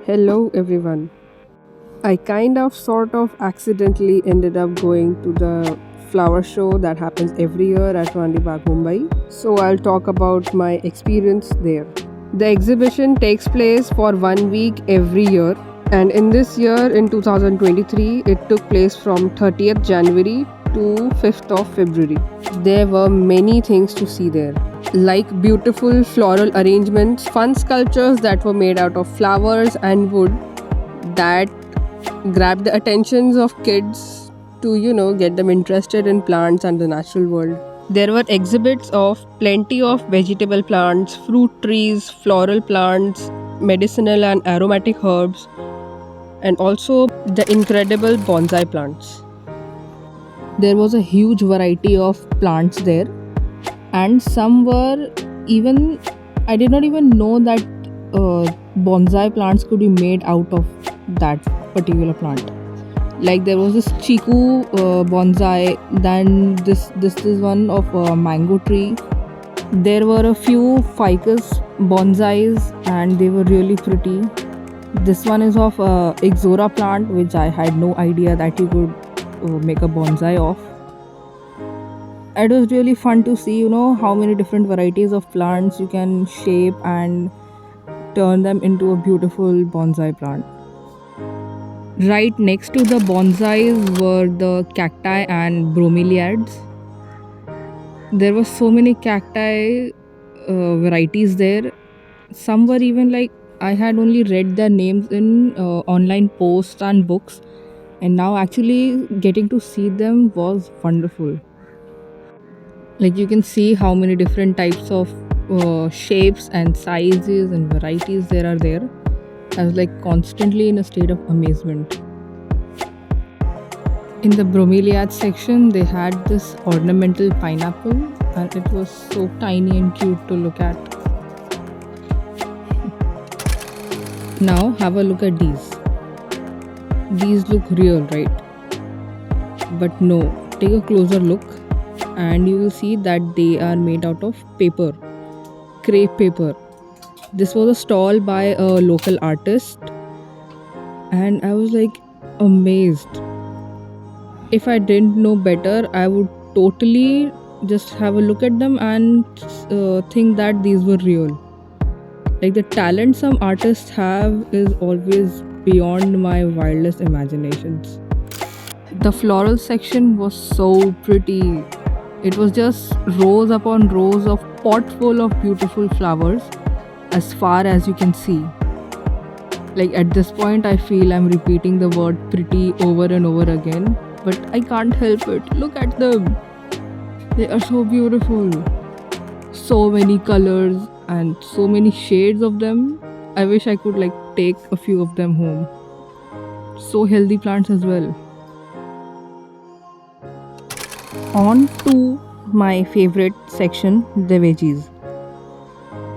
Hello everyone. I kind of sort of accidentally ended up going to the flower show that happens every year at Rani Bagh, Mumbai. So I'll talk about my experience there. The exhibition takes place for 1 week every year, and in this year in 2023 it took place from 30th January to 5th of February. There were many things to see there, like beautiful floral arrangements, fun sculptures that were made out of flowers and wood that grabbed the attentions of kids to, get them interested in plants and the natural world. There were exhibits of plenty of vegetable plants, fruit trees, floral plants, medicinal and aromatic herbs, and also the incredible bonsai plants. There was a huge variety of plants there, and some were even, I did not even know that bonsai plants could be made out of that particular plant. Like there was this chiku bonsai, then this is one of a mango tree. There were a few ficus bonsais and they were really pretty. This one is of ixora plant, which I had no idea that you could make a bonsai of. It was really fun to see, how many different varieties of plants you can shape and turn them into a beautiful bonsai plant. Right next to the bonsais were the cacti and bromeliads. There were so many cacti varieties there. Some were even like I had only read their names in online posts and books, and now actually getting to see them was wonderful. Like you can see how many different types of shapes and sizes and varieties there are there. I was like constantly in a state of amazement. In the bromeliad section, they had this ornamental pineapple, and it was so tiny and cute to look at. Now have a look at these. These look real, right? But no, take a closer look and you will see that they are made out of paper, crepe paper. This was a stall by a local artist, and I was like amazed. If I didn't know better, I would totally just have a look at them and think that these were real. Like the talent some artists have is always beyond my wildest imaginations. The floral section was so pretty. It was just rows upon rows of pot full of beautiful flowers as far as you can see. Like at this point I feel I'm repeating the word pretty over and over again, but I can't help it. Look at them. They are so beautiful. So many colors and so many shades of them. I wish I could take a few of them home. So healthy plants as well. On to my favorite section, the veggies.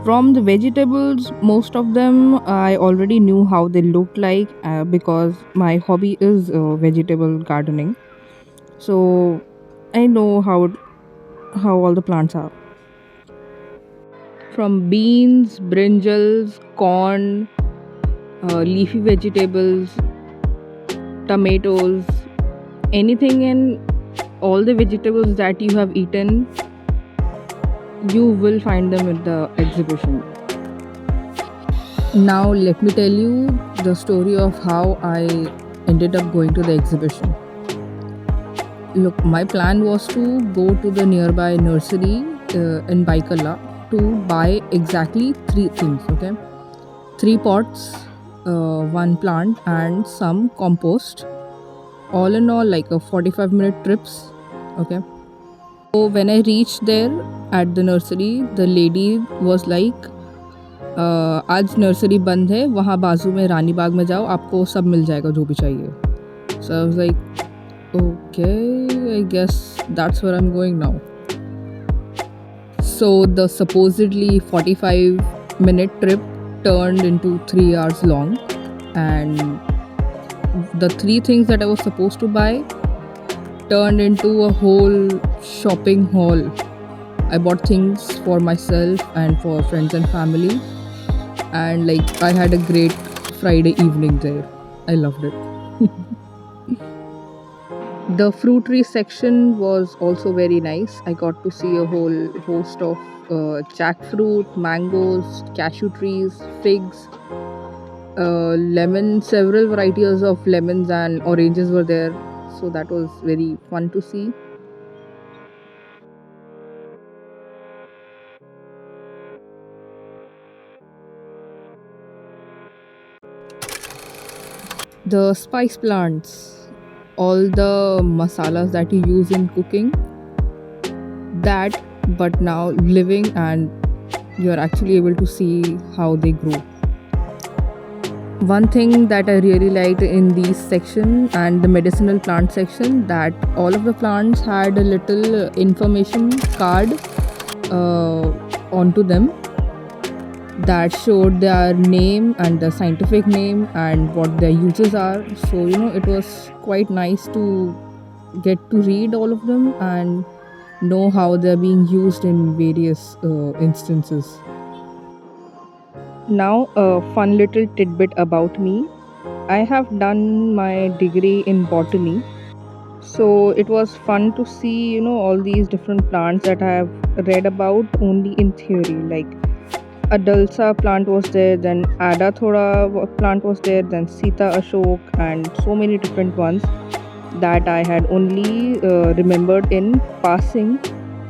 From the vegetables, most of them I already knew how they looked like because my hobby is vegetable gardening. So I know how all the plants are. From beans, brinjals, corn, leafy vegetables, tomatoes, anything and all the vegetables that you have eaten, you will find them at the exhibition. Now let me tell you the story of how I ended up going to the exhibition. Look, my plan was to go to the nearby nursery in Baikalla to buy exactly 3 things, okay? 3 pots, 1 plant and some compost. All in all like a 45-minute trips, okay? So when I reached there at the nursery, the lady was like, आज nursery बंद है, वहाँ बाजू में रानी बाग में जाओ, आपको सब मिल जाएगा जो भी चाहिए. So I was like, okay, I guess that's where I'm going now. So the supposedly 45-minute trip turned into 3 hours long, and the 3 things that I was supposed to buy turned into a whole shopping haul. I bought things for myself and for friends and family, and I had a great Friday evening there. I loved it. The fruit tree section was also very nice. I got to see a whole host of jackfruit, mangoes, cashew trees, figs, lemon. Several varieties of lemons and oranges were there. So that was very fun to see. The spice plants, all the masalas that you use in cooking, that, but now living, and you're actually able to see how they grow. One thing that I really liked in these section and the medicinal plant section, that all of the plants had a little information card uh, onto them that showed their name and the scientific name and what their uses are. So it was quite nice to get to read all of them and know how they're being used in various instances. Now, a fun little tidbit about me. I have done my degree in botany, so it was fun to see, all these different plants that I have read about only in theory. Like Adalsa plant was there, then Ada Thoda plant was there, then Sita Ashok, and so many different ones that I had only remembered in passing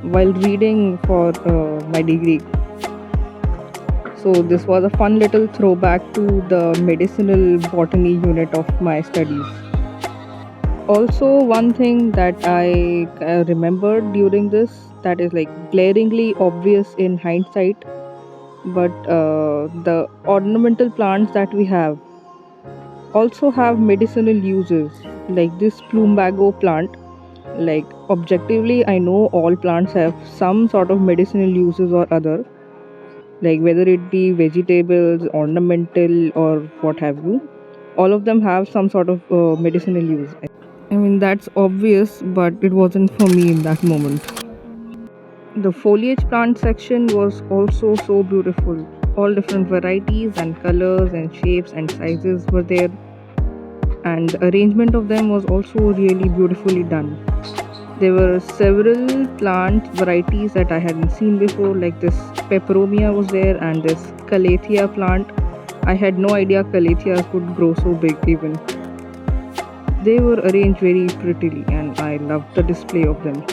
while reading for my degree. So this was a fun little throwback to the medicinal botany unit of my studies. Also, one thing that I remembered during this, that is like glaringly obvious in hindsight, but the ornamental plants that we have also have medicinal uses, like this plumbago plant. Like objectively, I know all plants have some sort of medicinal uses or other, like whether it be vegetables, ornamental, or what have you. All of them have some sort of medicinal use. I mean, that's obvious, but it wasn't for me in that moment. The foliage plant section was also so beautiful. All different varieties and colors and shapes and sizes were there, and the arrangement of them was also really beautifully done. There were several plant varieties that I hadn't seen before, like this peperomia was there and this calathea plant. I had no idea calatheas could grow so big even. They were arranged very prettily and I loved the display of them.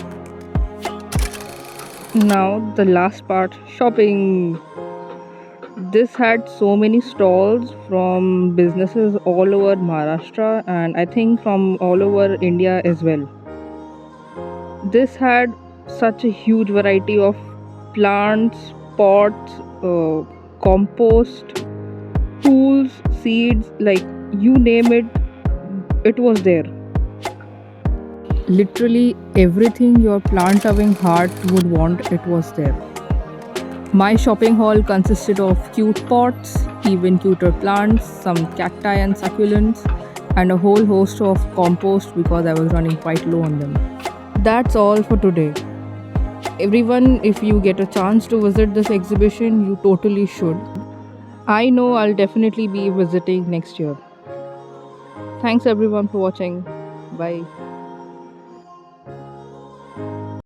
Now, the last part, shopping. This had so many stalls from businesses all over Maharashtra and I think from all over India as well. This had such a huge variety of plants, pots, compost, tools, seeds, like you name it, it was there. Literally everything your plant loving heart would want, it was there. My shopping haul consisted of cute pots, even cuter plants, some cacti and succulents, and a whole host of compost because I was running quite low on them. That's all for today. Everyone, if you get a chance to visit this exhibition, you totally should. I know I'll definitely be visiting next year. Thanks everyone for watching. Bye.